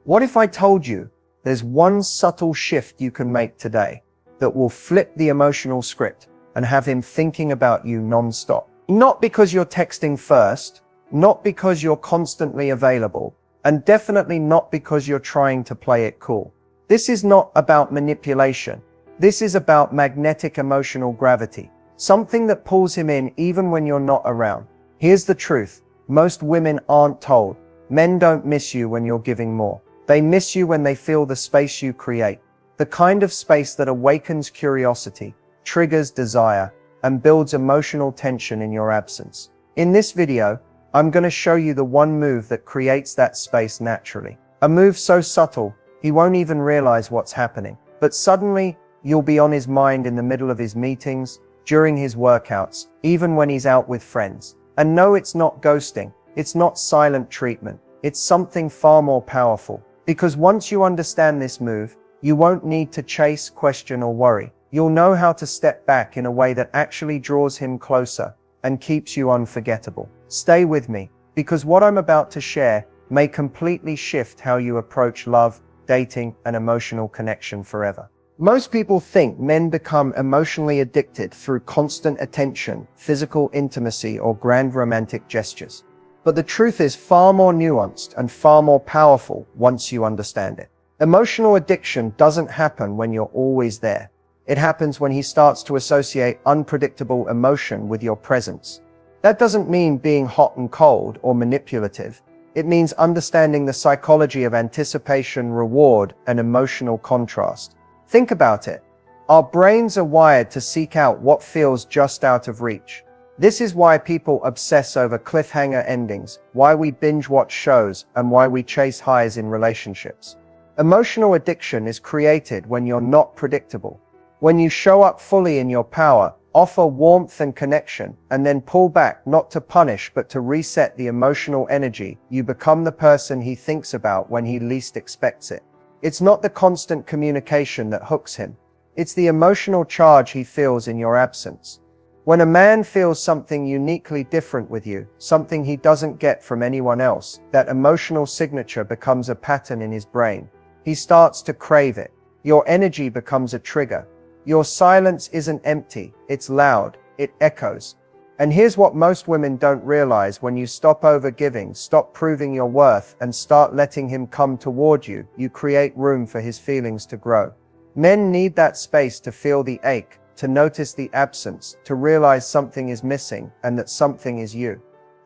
What if I told you there's one subtle shift you can make today that will flip the emotional script and have him thinking about you non-stop? Not because you're texting first, not because you're constantly available, and definitely not because you're trying to play it cool. This is not about manipulation. This is about magnetic emotional gravity, something that pulls him in even when you're not around. Here's the truth. Most women aren't told. Men don't miss you when you're giving more. They miss you when they feel the space you create, the kind of space that awakens curiosity, triggers desire, and builds emotional tension in your absence. In this video, I'm going to show you the one move that creates that space naturally. A move so subtle, he won't even realize what's happening. But suddenly, you'll be on his mind in the middle of his meetings, during his workouts, even when he's out with friends. And no, it's not ghosting. It's not silent treatment. It's something far more powerful. Because once you understand this move, you won't need to chase, question, or worry. You'll know how to step back in a way that actually draws him closer and keeps you unforgettable. Stay with me, because what I'm about to share may completely shift how you approach love, dating, and emotional connection forever. Most people think men become emotionally addicted through constant attention, physical intimacy, or grand romantic gestures. But the truth is far more nuanced and far more powerful once you understand it. Emotional addiction doesn't happen when you're always there. It happens when he starts to associate unpredictable emotion with your presence. That doesn't mean being hot and cold or manipulative. It means understanding the psychology of anticipation, reward, and emotional contrast. Think about it. Our brains are wired to seek out what feels just out of reach. This is why people obsess over cliffhanger endings, why we binge watch shows, and why we chase highs in relationships. Emotional addiction is created when you're not predictable. When you show up fully in your power, offer warmth and connection, and then pull back not to punish but to reset the emotional energy, you become the person he thinks about when he least expects it. It's not the constant communication that hooks him. It's the emotional charge he feels in your absence. When a man feels something uniquely different with you, something he doesn't get from anyone else, that emotional signature becomes a pattern in his brain. He starts to crave it. Your energy becomes a trigger. Your silence isn't empty, it's loud, it echoes. And here's what most women don't realize: when you stop overgiving, stop proving your worth, and start letting him come toward you, you create room for his feelings to grow. Men need that space to feel the ache, to notice the absence, to realize something is missing and that something is you.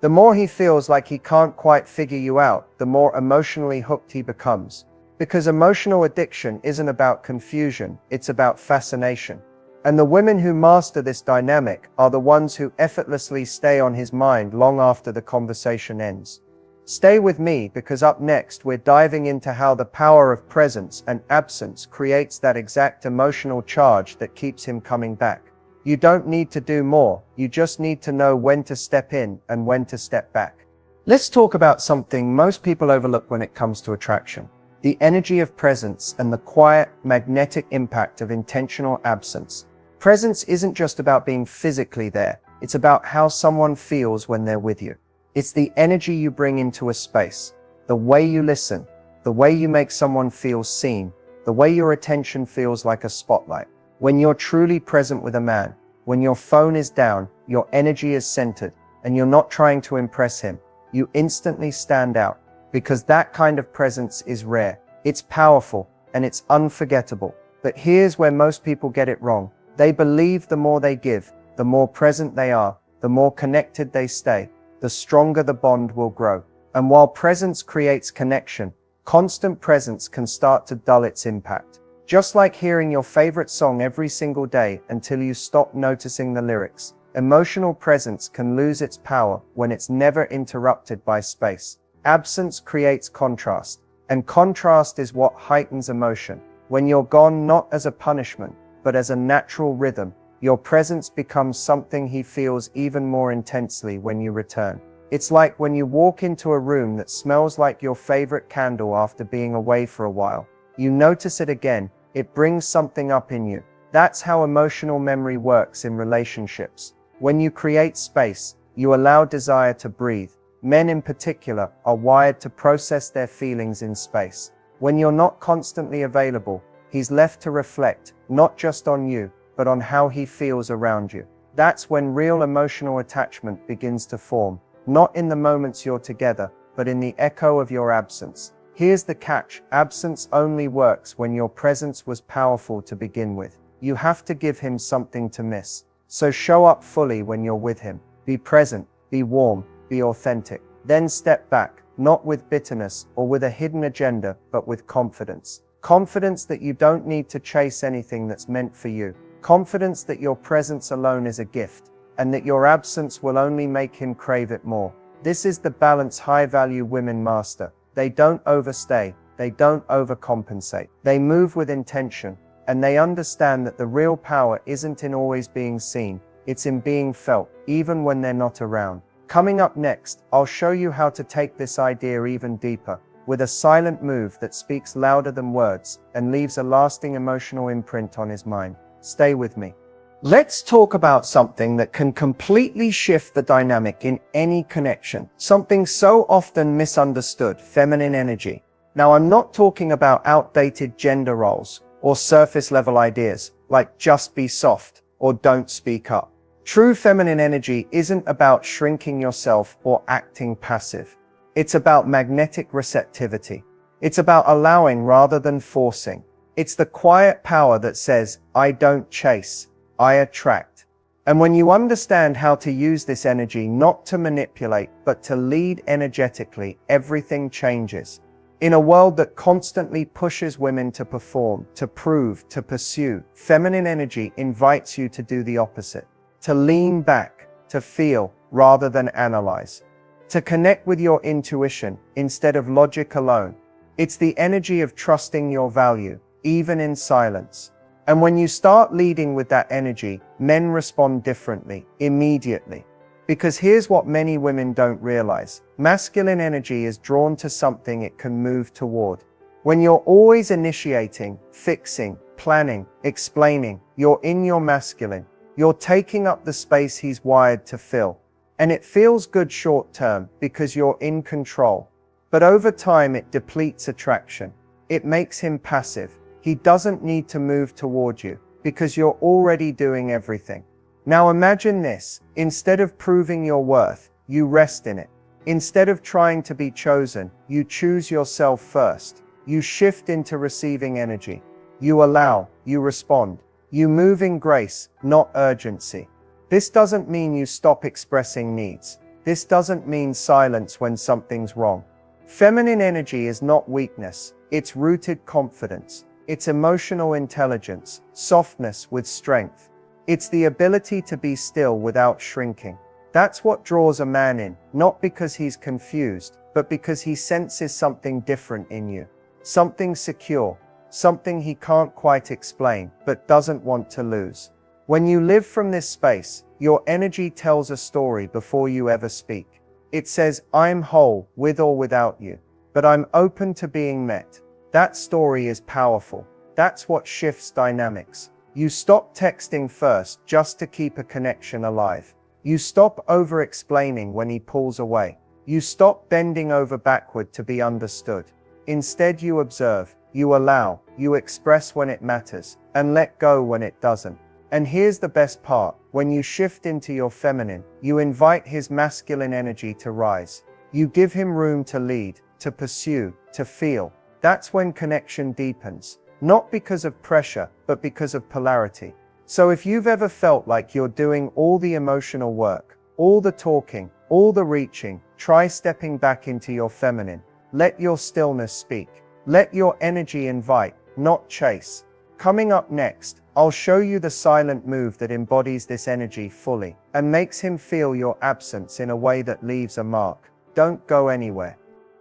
The more he feels like he can't quite figure you out, the more emotionally hooked he becomes. Because emotional addiction isn't about confusion, it's about fascination. And the women who master this dynamic are the ones who effortlessly stay on his mind long after the conversation ends. Stay with me, because up next we're diving into how the power of presence and absence creates that exact emotional charge that keeps him coming back. You don't need to do more, you just need to know when to step in and when to step back. Let's talk about something most people overlook when it comes to attraction: the energy of presence and the quiet, magnetic impact of intentional absence. Presence isn't just about being physically there, it's about how someone feels when they're with you. It's the energy you bring into a space, the way you listen, the way you make someone feel seen, the way your attention feels like a spotlight. When you're truly present with a man, when your phone is down, your energy is centered, and you're not trying to impress him, you instantly stand out. Because that kind of presence is rare, it's powerful, and it's unforgettable. But here's where most people get it wrong. They believe the more they give, the more present they are, the more connected they stay, the stronger the bond will grow. And while presence creates connection, constant presence can start to dull its impact. Just like hearing your favorite song every single day until you stop noticing the lyrics, emotional presence can lose its power when it's never interrupted by space. Absence creates contrast, and contrast is what heightens emotion. When you're gone, not as a punishment, but as a natural rhythm, your presence becomes something he feels even more intensely when you return. It's like when you walk into a room that smells like your favorite candle after being away for a while. You notice it again, it brings something up in you. That's how emotional memory works in relationships. When you create space, you allow desire to breathe. Men in particular are wired to process their feelings in space. When you're not constantly available, he's left to reflect, not just on you, but on how he feels around you. That's when real emotional attachment begins to form, not in the moments you're together, but in the echo of your absence. Here's the catch: absence only works when your presence was powerful to begin with. You have to give him something to miss. So show up fully when you're with him. Be present, be warm, be authentic. Then step back, not with bitterness or with a hidden agenda, but with confidence. Confidence that you don't need to chase anything that's meant for you. Confidence that your presence alone is a gift, and that your absence will only make him crave it more. This is the balance high-value women master. They don't overstay, they don't overcompensate. They move with intention, and they understand that the real power isn't in always being seen, it's in being felt, even when they're not around. Coming up next, I'll show you how to take this idea even deeper, with a silent move that speaks louder than words and leaves a lasting emotional imprint on his mind. Stay with me. Let's talk about something that can completely shift the dynamic in any connection. Something so often misunderstood: feminine energy. Now, I'm not talking about outdated gender roles or surface level ideas like just be soft or don't speak up. True feminine energy isn't about shrinking yourself or acting passive. It's about magnetic receptivity. It's about allowing rather than forcing. It's the quiet power that says, I don't chase, I attract. And when you understand how to use this energy not to manipulate, but to lead energetically, everything changes. In a world that constantly pushes women to perform, to prove, to pursue, feminine energy invites you to do the opposite. To lean back, to feel rather than analyze. To connect with your intuition instead of logic alone. It's the energy of trusting your value, even in silence. And when you start leading with that energy, men respond differently, immediately. Because here's what many women don't realize: masculine energy is drawn to something it can move toward. When you're always initiating, fixing, planning, explaining, you're in your masculine. You're taking up the space he's wired to fill. And it feels good short term because you're in control. But over time it depletes attraction. It makes him passive. He doesn't need to move toward you because you're already doing everything. Now imagine this: instead of proving your worth, you rest in it. Instead of trying to be chosen, you choose yourself first. You shift into receiving energy. You allow, you respond. You move in grace, not urgency. This doesn't mean you stop expressing needs. This doesn't mean silence when something's wrong. Feminine energy is not weakness, it's rooted confidence. It's emotional intelligence, softness with strength. It's the ability to be still without shrinking. That's what draws a man in, not because he's confused, but because he senses something different in you. Something secure, something he can't quite explain, but doesn't want to lose. When you live from this space, your energy tells a story before you ever speak. It says, I'm whole, with or without you, but I'm open to being met. That story is powerful. That's what shifts dynamics. You stop texting first just to keep a connection alive. You stop over-explaining when he pulls away. You stop bending over backward to be understood. Instead, you observe, you allow, you express when it matters, and let go when it doesn't. And here's the best part: when you shift into your feminine, you invite his masculine energy to rise. You give him room to lead, to pursue, to feel. That's when connection deepens, not because of pressure, but because of polarity. So if you've ever felt like you're doing all the emotional work, all the talking, all the reaching, try stepping back into your feminine. Let your stillness speak. Let your energy invite, not chase. Coming up next, I'll show you the silent move that embodies this energy fully and makes him feel your absence in a way that leaves a mark. Don't go anywhere.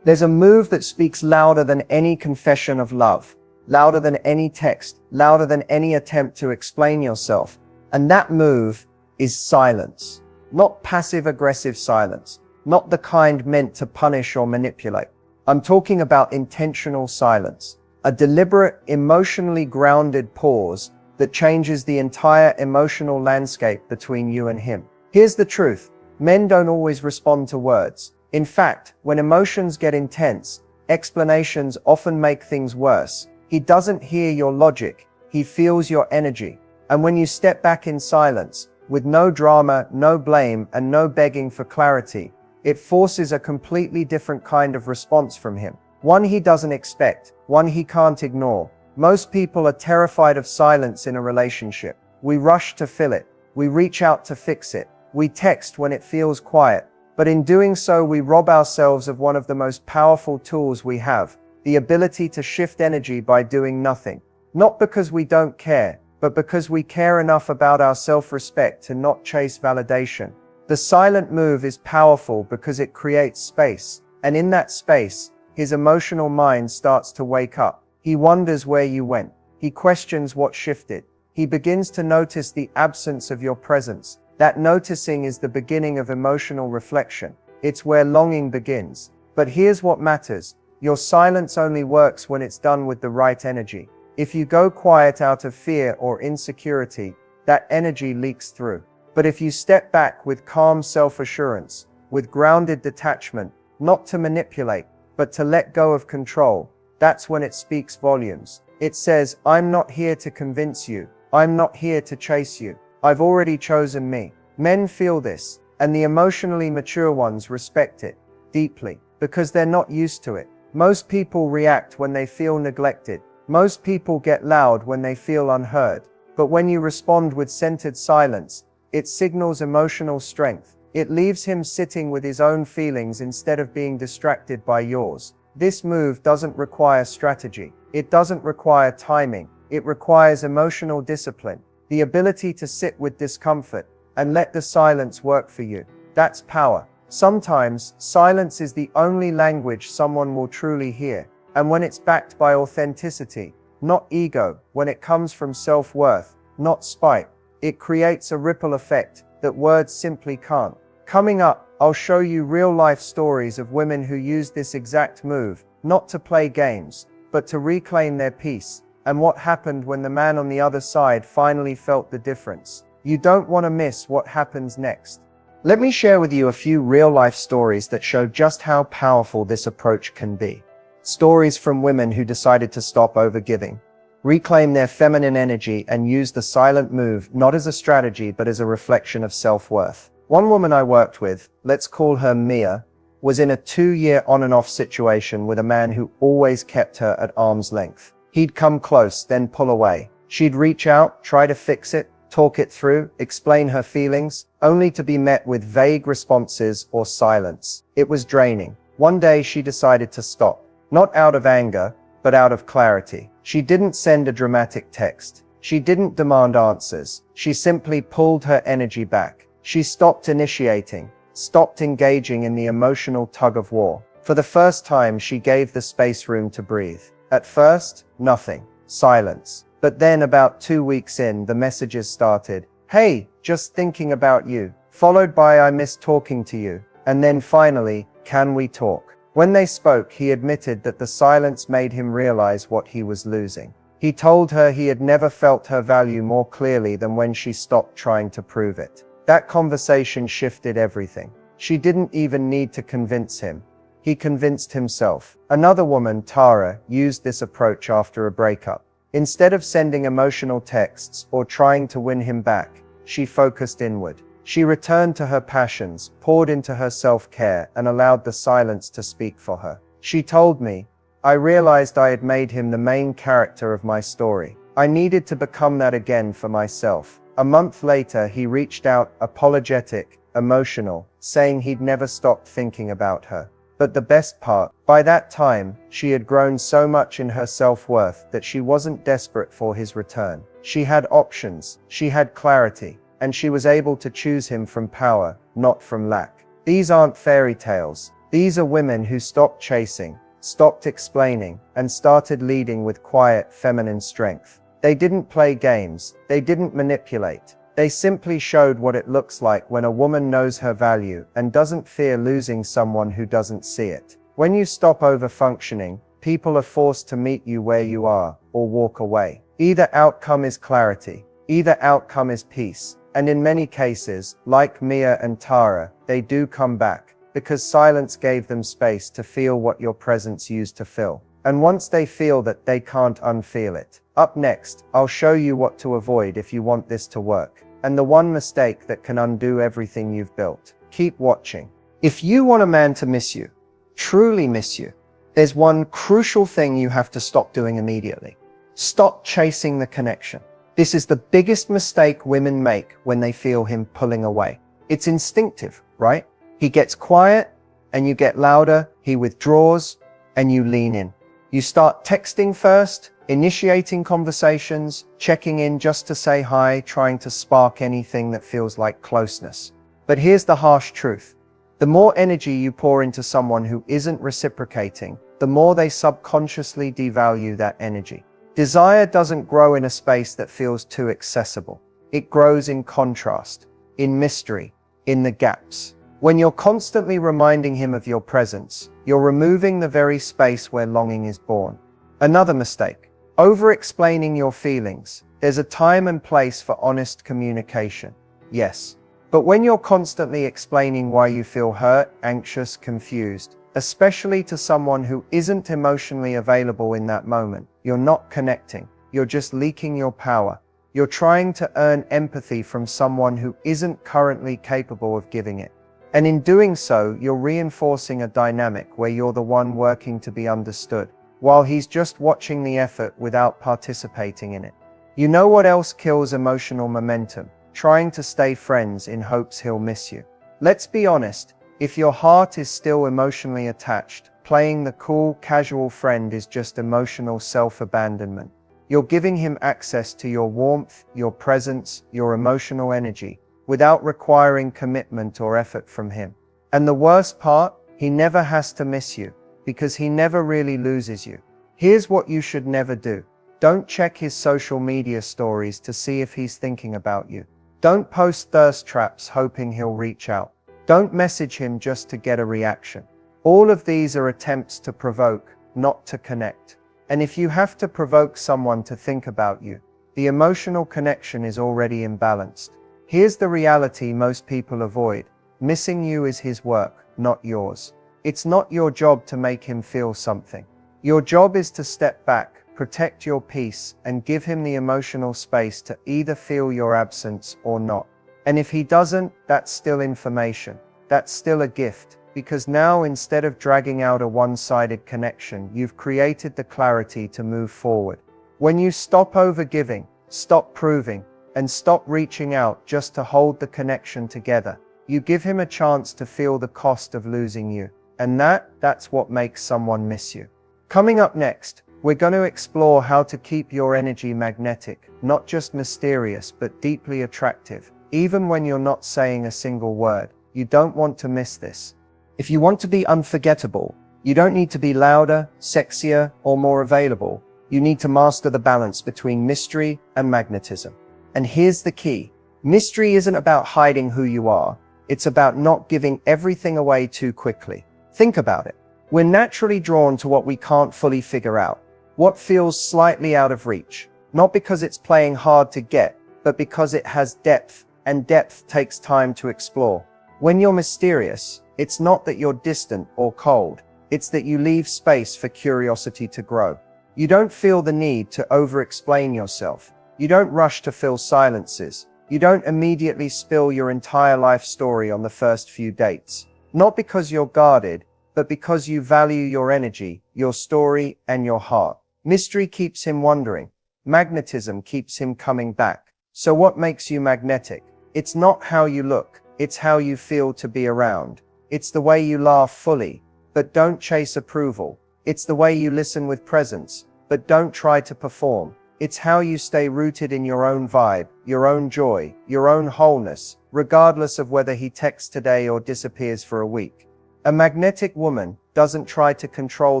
There's a move that speaks louder than any confession of love, louder than any text, louder than any attempt to explain yourself. And that move is silence. Not passive-aggressive silence, not the kind meant to punish or manipulate. I'm talking about intentional silence, a deliberate, emotionally grounded pause that changes the entire emotional landscape between you and him. Here's the truth: men don't always respond to words. In fact, when emotions get intense, Explanations often make things worse. He doesn't hear your logic. He feels your energy. And when you step back in silence, with no drama, no blame, and no begging for clarity, it forces a completely different kind of response from him. One he doesn't expect, one he can't ignore. Most people are terrified of silence in a relationship. We rush to fill it. We reach out to fix it. We text when it feels quiet. But in doing so, we rob ourselves of one of the most powerful tools we have, the ability to shift energy by doing nothing. Not because we don't care, but because we care enough about our self-respect to not chase validation. The silent move is powerful because it creates space. And in that space, his emotional mind starts to wake up. He wonders where you went. He questions what shifted. He begins to notice the absence of your presence. That noticing is the beginning of emotional reflection. It's where longing begins. But here's what matters. Your silence only works when it's done with the right energy. If you go quiet out of fear or insecurity, that energy leaks through. But if you step back with calm self-assurance, with grounded detachment, not to manipulate, but to let go of control, that's when it speaks volumes. It says, I'm not here to convince you. I'm not here to chase you. I've already chosen me. Men feel this, and the emotionally mature ones respect it deeply, because they're not used to it. Most people react when they feel neglected. Most people get loud when they feel unheard. But when you respond with centered silence, it signals emotional strength. It leaves him sitting with his own feelings instead of being distracted by yours. This move doesn't require strategy. It doesn't require timing. It requires emotional discipline. The ability to sit with discomfort and let the silence work for you. That's power. Sometimes, silence is the only language someone will truly hear. And when it's backed by authenticity, not ego, when it comes from self-worth, not spite, it creates a ripple effect that words simply can't. Coming up, I'll show you real-life stories of women who used this exact move, not to play games, but to reclaim their peace, and what happened when the man on the other side finally felt the difference. You don't want to miss what happens next. Let me share with you a few real-life stories that show just how powerful this approach can be. Stories from women who decided to stop overgiving, reclaim their feminine energy, and use the silent move not as a strategy but as a reflection of self-worth. One woman I worked with, let's call her Mia, was in a 2-year on and off situation with a man who always kept her at arm's length. He'd come close, then pull away. She'd reach out, try to fix it, talk it through, explain her feelings, only to be met with vague responses or silence. It was draining. One day she decided to stop. Not out of anger, but out of clarity. She didn't send a dramatic text. She didn't demand answers. She simply pulled her energy back. She stopped initiating, stopped engaging in the emotional tug-of-war. For the first time, she gave the space room to breathe. At first, nothing. Silence. But then about 2 weeks in, the messages started. Hey, just thinking about you. Followed by I miss talking to you. And then finally, can we talk? When they spoke, he admitted that the silence made him realize what he was losing. He told her he had never felt her value more clearly than when she stopped trying to prove it. That conversation shifted everything. She didn't even need to convince him. He convinced himself. Another woman, Tara, used this approach after a breakup. Instead of sending emotional texts or trying to win him back, she focused inward. She returned to her passions, poured into her self-care, and allowed the silence to speak for her. She told me, I realized I had made him the main character of my story. I needed to become that again for myself. A month later, he reached out, apologetic, emotional, saying he'd never stopped thinking about her. But the best part, by that time, she had grown so much in her self-worth that she wasn't desperate for his return. She had options, she had clarity, and she was able to choose him from power, not from lack. These aren't fairy tales. These are women who stopped chasing, stopped explaining, and started leading with quiet, feminine strength. They didn't play games. They didn't manipulate. They simply showed what it looks like when a woman knows her value and doesn't fear losing someone who doesn't see it. When you stop over-functioning, people are forced to meet you where you are, or walk away. Either outcome is clarity. Either outcome is peace. And in many cases, like Mia and Tara, they do come back. because silence gave them space to feel what your presence used to fill. And once they feel that, they can't unfeel it. Up next, I'll show you what to avoid if you want this to work, and the one mistake that can undo everything you've built. Keep watching. If you want a man to miss you, truly miss you, there's one crucial thing you have to stop doing immediately. Stop chasing the connection. This is the biggest mistake women make when they feel him pulling away. It's instinctive, right? He gets quiet and you get louder, he withdraws and you lean in. You start texting first, initiating conversations, checking in just to say hi, trying to spark anything that feels like closeness. But here's the harsh truth. The more energy you pour into someone who isn't reciprocating, the more they subconsciously devalue that energy. Desire doesn't grow in a space that feels too accessible. It grows in contrast, in mystery, in the gaps. When you're constantly reminding him of your presence, you're removing the very space where longing is born. Another mistake, over-explaining your feelings. There's a time and place for honest communication, yes. But when you're constantly explaining why you feel hurt, anxious, confused, especially to someone who isn't emotionally available in that moment, you're not connecting. You're just leaking your power. You're trying to earn empathy from someone who isn't currently capable of giving it. And in doing so, you're reinforcing a dynamic where you're the one working to be understood, while he's just watching the effort without participating in it. You know what else kills emotional momentum? Trying to stay friends in hopes he'll miss you. Let's be honest, if your heart is still emotionally attached, playing the cool, casual friend is just emotional self-abandonment. You're giving him access to your warmth, your presence, your emotional energy, without requiring commitment or effort from him. And the worst part, he never has to miss you, because he never really loses you. Here's what you should never do. Don't check his social media stories to see if he's thinking about you. Don't post thirst traps hoping he'll reach out. Don't message him just to get a reaction. All of these are attempts to provoke, not to connect. And if you have to provoke someone to think about you, the emotional connection is already imbalanced. Here's the reality most people avoid. Missing you is his work, not yours. It's not your job to make him feel something. Your job is to step back, protect your peace, and give him the emotional space to either feel your absence or not. And if he doesn't, that's still information. That's still a gift, because now instead of dragging out a one-sided connection, you've created the clarity to move forward. When you stop overgiving, stop proving, and stop reaching out just to hold the connection together, you give him a chance to feel the cost of losing you. And that's what makes someone miss you. Coming up next, we're going to explore how to keep your energy magnetic, not just mysterious, but deeply attractive, even when you're not saying a single word. You don't want to miss this. If you want to be unforgettable, you don't need to be louder, sexier, or more available. You need to master the balance between mystery and magnetism. And here's the key. Mystery isn't about hiding who you are. It's about not giving everything away too quickly. Think about it. We're naturally drawn to what we can't fully figure out, what feels slightly out of reach, not because it's playing hard to get, but because it has depth, and depth takes time to explore. When you're mysterious, it's not that you're distant or cold, it's that you leave space for curiosity to grow. You don't feel the need to over-explain yourself. You don't rush to fill silences. You don't immediately spill your entire life story on the first few dates. Not because you're guarded, but because you value your energy, your story, and your heart. Mystery keeps him wondering. Magnetism keeps him coming back. So what makes you magnetic? It's not how you look, it's how you feel to be around. It's the way you laugh fully, but don't chase approval. It's the way you listen with presence, but don't try to perform. It's how you stay rooted in your own vibe, your own joy, your own wholeness, regardless of whether he texts today or disappears for a week. A magnetic woman doesn't try to control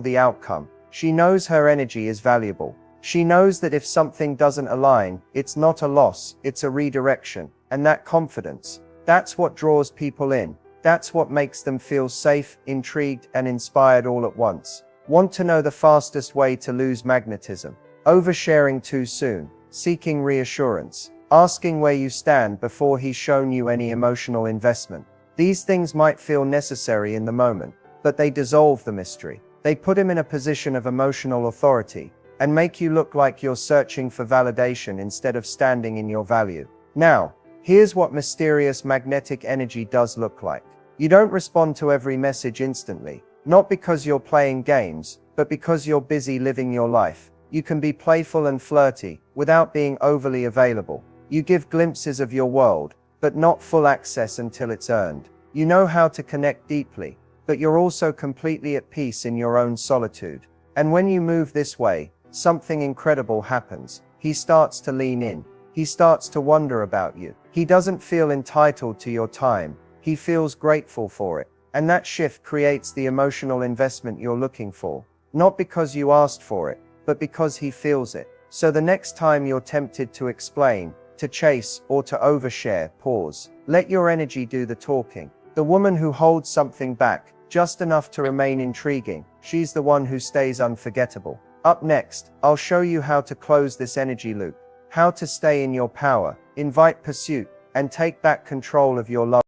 the outcome. She knows her energy is valuable. She knows that if something doesn't align, it's not a loss, it's a redirection. And that confidence, that's what draws people in. That's what makes them feel safe, intrigued, and inspired all at once. Want to know the fastest way to lose magnetism? Oversharing too soon, seeking reassurance, asking where you stand before he's shown you any emotional investment. These things might feel necessary in the moment, but they dissolve the mystery. They put him in a position of emotional authority and make you look like you're searching for validation instead of standing in your value. Now, here's what mysterious magnetic energy does look like. You don't respond to every message instantly, not because you're playing games, but because you're busy living your life. You can be playful and flirty without being overly available. You give glimpses of your world, but not full access until it's earned. You know how to connect deeply, but you're also completely at peace in your own solitude. And when you move this way, something incredible happens. He starts to lean in. He starts to wonder about you. He doesn't feel entitled to your time. He feels grateful for it. And that shift creates the emotional investment you're looking for. Not because you asked for it, but because he feels it. So the next time you're tempted to explain, to chase, or to overshare, pause. Let your energy do the talking. The woman who holds something back, just enough to remain intriguing, she's the one who stays unforgettable. Up next, I'll show you how to close this energy loop, how to stay in your power, invite pursuit, and take back control of your love.